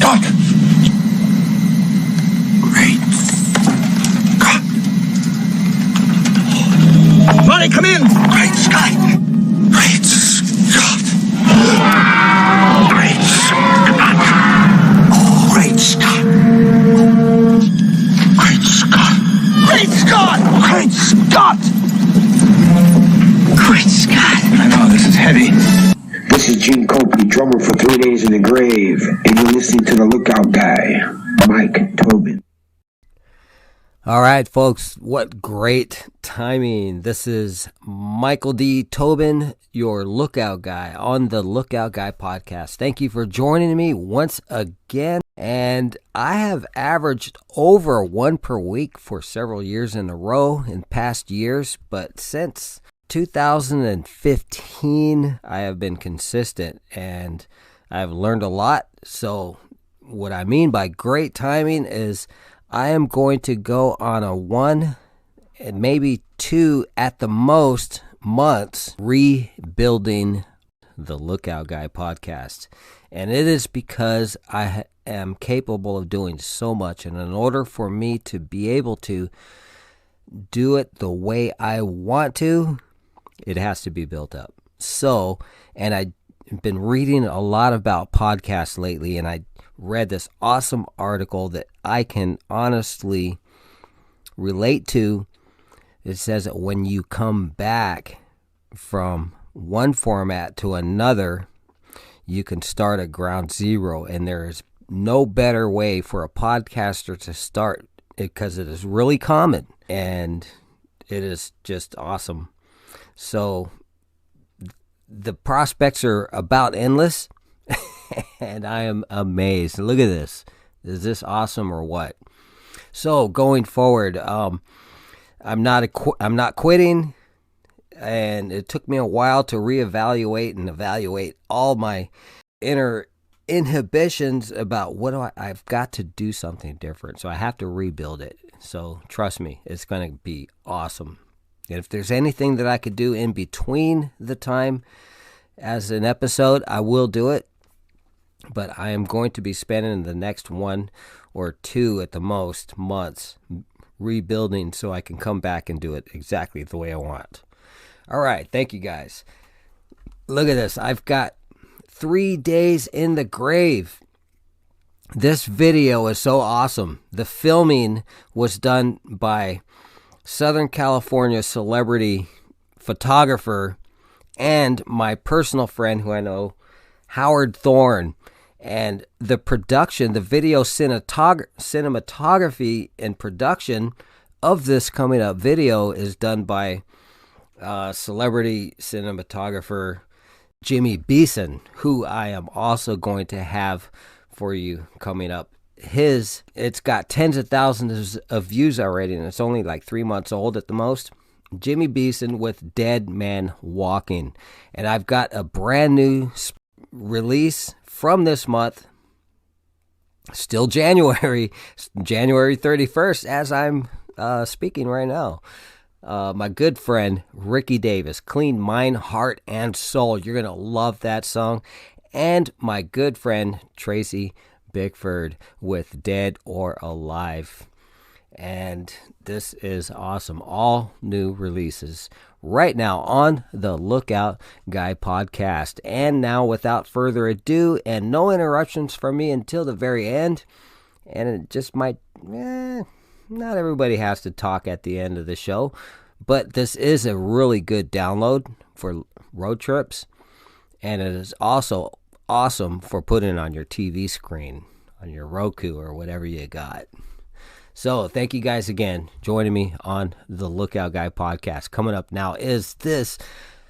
Scott! Great Scott! Bonnie, come in! Great Scott! Great Scott! Great Scott! Great Scott! Great Scott! Great Scott! Great Scott! Great Scott! I know, this is heavy. This is Gene Copley, drummer for 3 Days in the Grave, and you're listening to the Lookout Guy, Mike Tobin. All right, folks, what great timing. This is Michael D. Tobin, your Lookout Guy, on the Lookout Guy podcast. Thank you for joining me once again. And I have averaged over one per week for several years in a row in past years, but since 2015, I have been consistent and I've learned a lot. So what I mean by great timing is I am going to go on a 1 and maybe 2 at the most months rebuilding the Lookout Guy podcast. And it is because I am capable of doing so much. And in order for me to be able to do it the way I want to, it has to be built up. So, and I've been reading a lot about podcasts lately, and I read this awesome article that I can honestly relate to. It says that when you come back from one format to another, you can start at ground zero, and there is no better way for a podcaster to start because it is really common, and it is just awesome. So the prospects are about endless, and I am amazed. Look at this. Is this awesome or what? So going forward, I'm not quitting, and it took me a while to reevaluate and evaluate all my inner inhibitions about I've got to do something different. So I have to rebuild it. So trust me, it's going to be awesome. And if there's anything that I could do in between the time as an episode, I will do it. But I am going to be spending the next 1 or 2 at the most months rebuilding so I can come back and do it exactly the way I want. All right. Thank you, guys. Look at this. I've got 3 Days in the Grave. This video is so awesome. The filming was done by Southern California celebrity photographer and my personal friend who I know, Howard Thorne. And the production, the video cinematography and production of this coming up video is done by celebrity cinematographer Jimmy Beeson, who I am also going to have for you coming up. It's got tens of thousands of views already, and it's only like 3 months old at the most. Jimmy Beeson with Dead Man Walking. And I've got a brand new release from this month, still January 31st, as I'm speaking right now. My good friend Ricky Davis, Clean Mind, Heart, and Soul. You're going to love that song. And my good friend Tracy Bickford with Dead or Alive. And this is awesome. All new releases right now on the Lookout Guy podcast. And now, without further ado, and no interruptions from me until the very end, and it just might, not everybody has to talk at the end of the show, but this is a really good download for road trips, and it is also awesome for putting on your TV screen, on your Roku or whatever you got. So thank you guys again joining me on the Lookout Guy podcast. Coming up now is this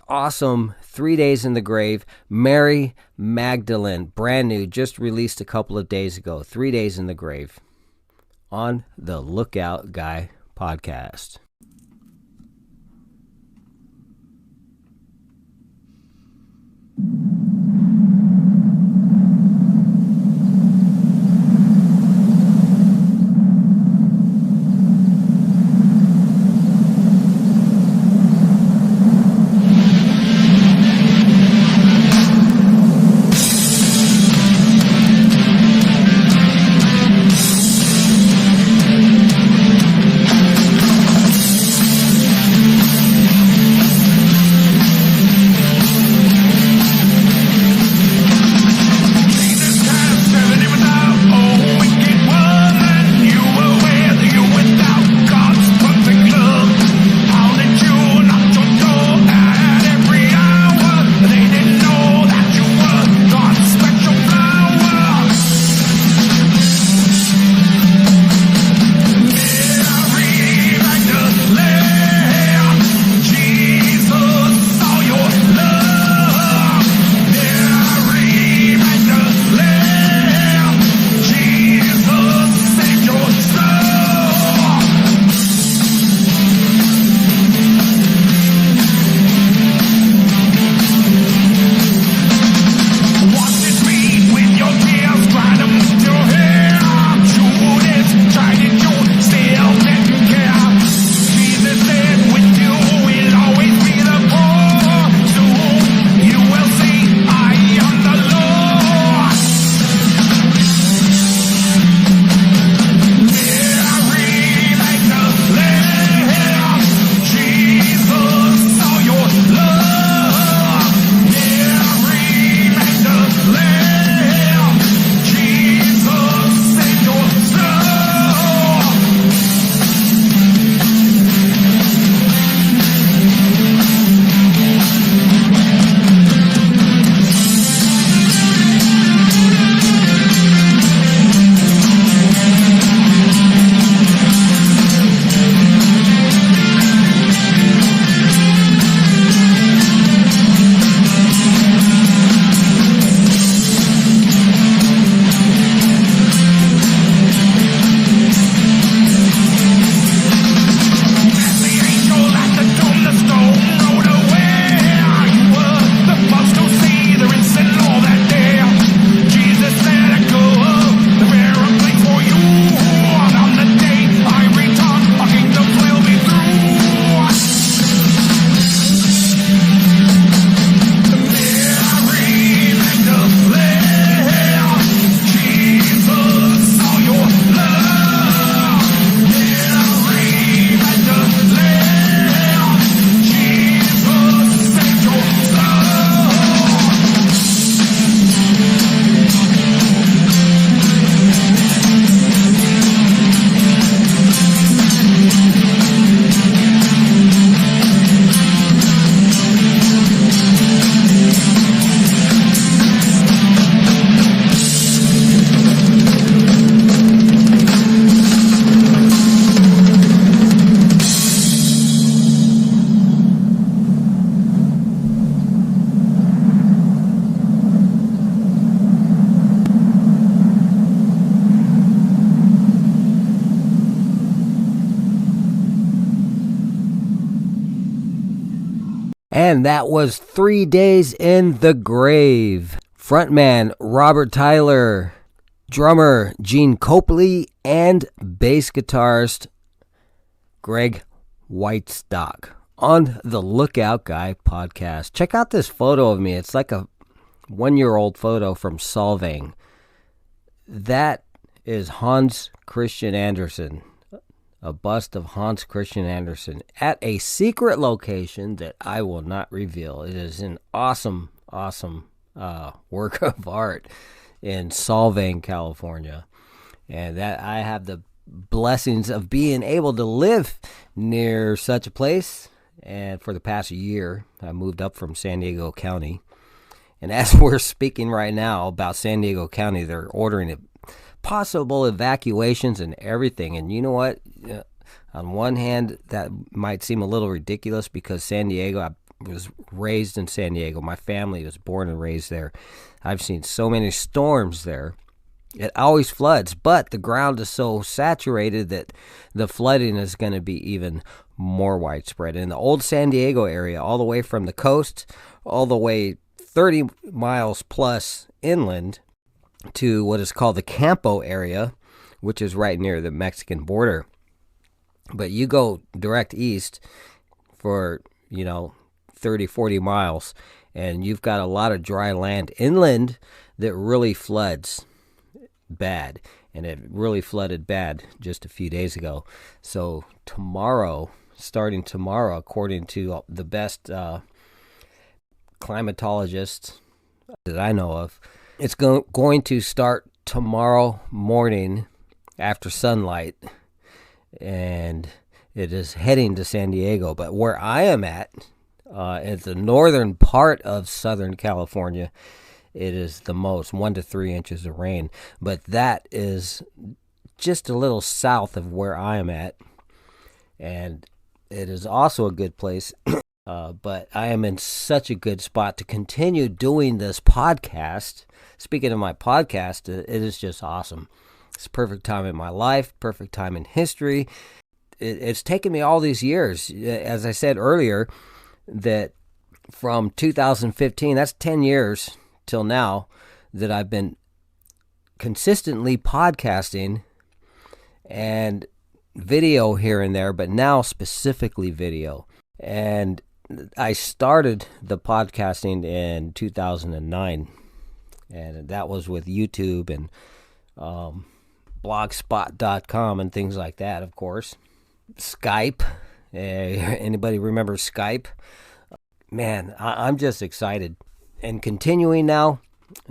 awesome 3 Days in the Grave, Mary Magdalene, brand new, just released a couple of days ago. 3 Days in the Grave on the Lookout Guy podcast. And that was 3 Days in the Grave. Frontman Robert Tyler, drummer Gene Copley, and bass guitarist Gregg Wietstock on the Lookout Guy podcast. Check out this photo of me. It's like a 1-year-old photo from Solvang. That is Hans Christian Andersen, a bust of Hans Christian Andersen at a secret location that I will not reveal. It is an awesome work of art in Solvang, California. And that I have the blessings of being able to live near such a place. And for the past year, I moved up from San Diego County. And as we're speaking right now about San Diego County, they're ordering possible evacuations and everything. And you know what? On one hand, that might seem a little ridiculous because San Diego, I was raised in San Diego. My family was born and raised there. I've seen so many storms there. It always floods, but the ground is so saturated that the flooding is going to be even more widespread. In the old San Diego area, all the way from the coast, all the way 30 miles plus inland to what is called the Campo area, which is right near the Mexican border. But you go direct east for, 30, 40 miles, and you've got a lot of dry land inland that really floods bad. And it really flooded bad just a few days ago. So starting tomorrow, according to the best climatologists that I know of, it's going to start tomorrow morning after sunlight, and it is heading to San Diego. But where I am at, in the northern part of Southern California, it is the most 1 to 3 inches of rain. But that is just a little south of where I am at, and it is also a good place. But I am in such a good spot to continue doing this podcast. Speaking of my podcast, it is just awesome. It's a perfect time in my life, perfect time in history. It's taken me all these years, as I said earlier, that from 2015, that's 10 years till now, that I've been consistently podcasting and video here and there, but now specifically video. And I started the podcasting in 2009, and that was with YouTube and blogspot.com and things like that, of course. Skype. Anybody remember Skype? Man, I'm just excited. And continuing now,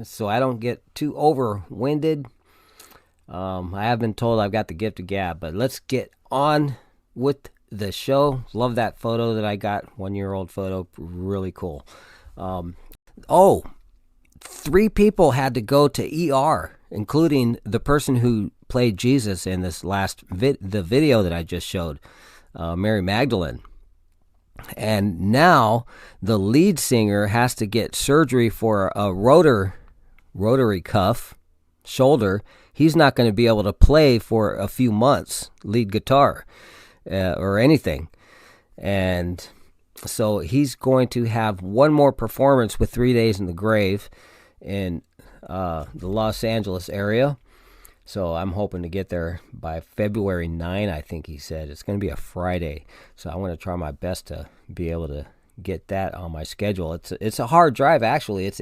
so I don't get too overwinded. I have been told I've got the gift of gab, but let's get on with the show. Love that photo that I got, 1-year-old photo, really cool. 3 people had to go to ER, including the person who played Jesus in this last the video that I just showed, Mary Magdalene. And now the lead singer has to get surgery for a rotary cuff, shoulder. He's not going to be able to play for a few months, lead guitar or anything. And so he's going to have one more performance with 3 Days in the Grave in the Los Angeles area. So I'm hoping to get there by February 9, I think he said. It's going to be a Friday. So I want to try my best to be able to get that on my schedule. It's a hard drive, actually. It's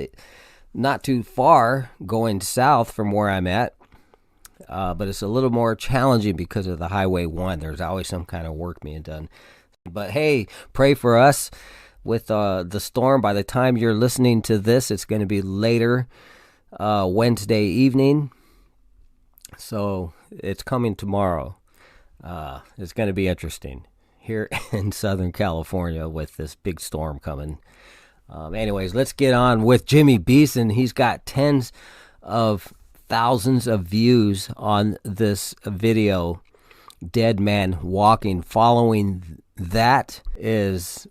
not too far going south from where I'm at. But it's a little more challenging because of the Highway 1. There's always some kind of work being done. But hey, pray for us with the storm. By the time you're listening to this, it's going to be later Wednesday evening. So it's coming tomorrow. It's going to be interesting here in Southern California with this big storm coming. Anyways, let's get on with Jimmy Beeson. He's got tens of thousands of views on this video, Dead Man Walking. Following that is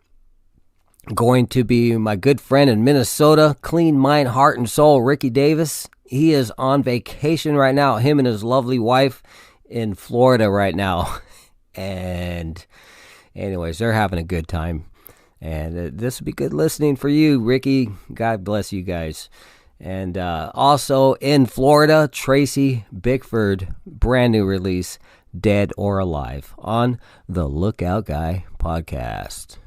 going to be my good friend in Minnesota, Clean Mind, Heart, and Soul, Ricky Davis. He is on vacation right now, him and his lovely wife in Florida right now. And anyways, they're having a good time. And this will be good listening for you, Ricky. God bless you guys. And also in Florida, Tracy Bickford, brand new release, Dead or Alive, on the Lookout Guy podcast.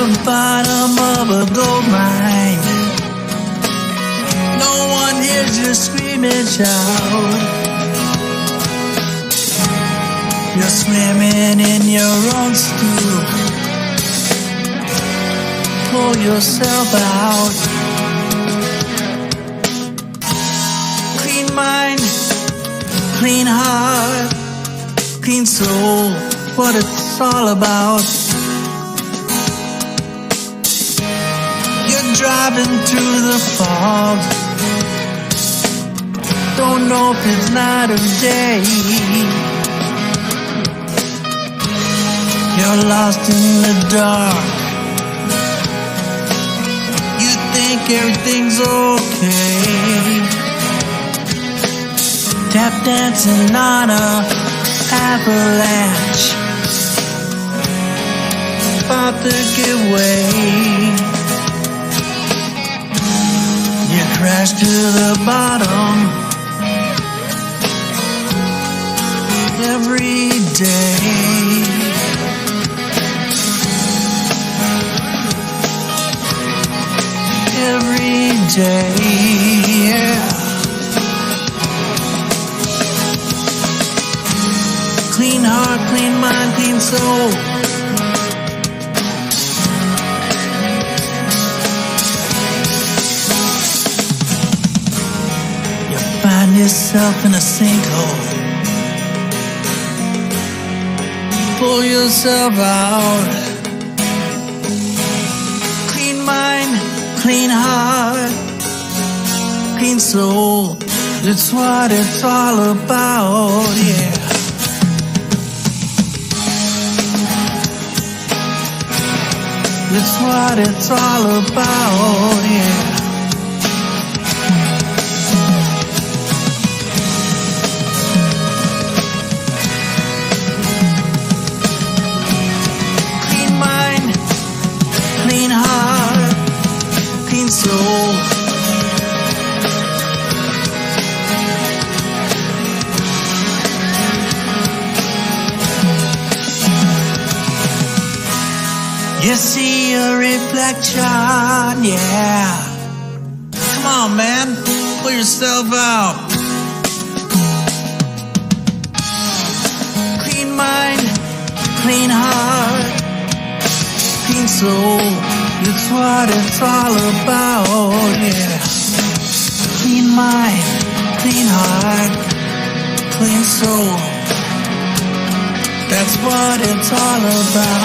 the bottom of a gold mine. No one hears you scream and shout. You're swimming in your own stew. Pull yourself out. Clean mind, clean heart, clean soul, what it's all about. You're driving through the fog. Don't know if it's night or day. You're lost in the dark. You think everything's okay. Tap dancing on a avalanche. About to give way. You crash to the bottom every day. Every day, yeah. Clean heart, clean mind, clean soul. You find yourself in a sinkhole. Pull yourself out. Clean mind, clean heart, clean soul. That's what it's all about, yeah. That's what it's all about, yeah. Clean mind, clean heart, clean soul. You see a reflection, yeah. Come on, man, pull yourself out. Clean mind, clean heart, clean soul. It's what it's all about, yeah. Clean mind, clean heart, clean soul. That's what it's all about.